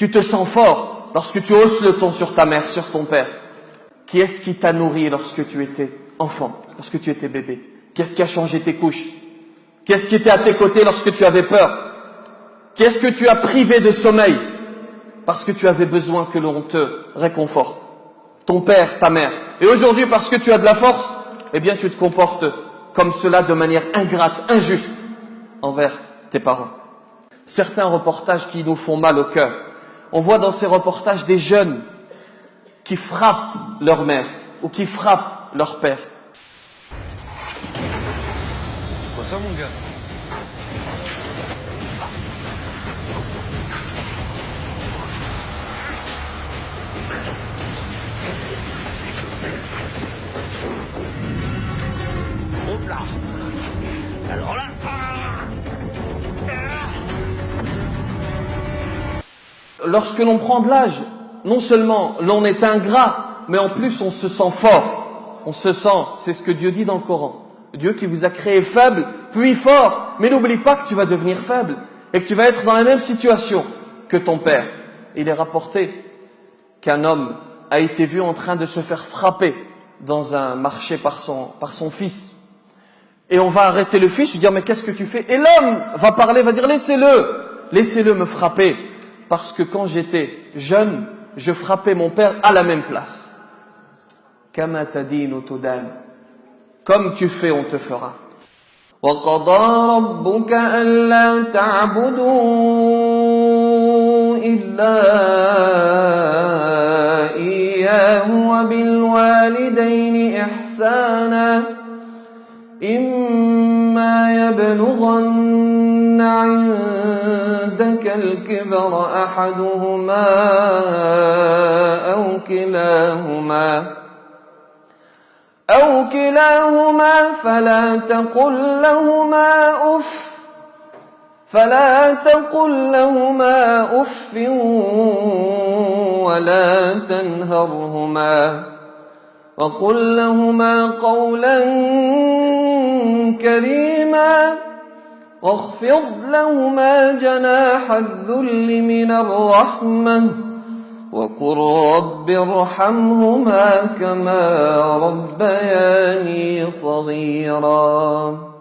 Tu te sens fort lorsque tu hausses le ton sur ta mère, sur ton père. Qui est-ce qui t'a nourri lorsque tu étais enfant, lorsque tu étais bébé? Qu'est-ce qui a changé tes couches? Qu'est-ce qui était à tes côtés lorsque tu avais peur? Qu'est-ce que tu as privé de sommeil parce que tu avais besoin que l'on te réconforte? Ton père, ta mère. Et aujourd'hui, parce que tu as de la force, eh bien tu te comportes comme cela de manière ingrate, injuste envers tes parents. Certains reportages qui nous font mal au cœur. On voit dans ces reportages des jeunes qui frappent leur mère ou qui frappent leur père. Quoi ça, mon gars? Hop là. Alors là. Lorsque l'on prend de l'âge, non seulement l'on est ingrat, mais en plus on se sent fort. On se sent, c'est ce que Dieu dit dans le Coran. Dieu qui vous a créé faible, puis fort. Mais n'oublie pas que tu vas devenir faible et que tu vas être dans la même situation que ton père. Il est rapporté qu'un homme a été vu en train de se faire frapper dans un marché par son fils. Et on va arrêter le fils, lui dire mais qu'est-ce que tu fais? Et l'homme va parler, va dire laissez-le me frapper. Parce que quand j'étais jeune, je frappais mon père à la même place. Kama tadinu tudan. Comme tu fais, on te fera. وَقَضَى رَبُّكَ أَلَّا تَعْبُدُوا إِلَّا إِيَّاهُ وَبِالْوَالِدَيْنِ إِحْسَانًا إِمَّا يَبْلُغَنَّ عِندَكَ الْكِبَرَ أَحَدُهُمَا أو كلاهما فلا تقل لهما أف ولا تنهرهما وقل لهما قولا كريما واخفض لهما جناح الذل من الرحمة وقل رب ارحمهما كما ربياني صغيرا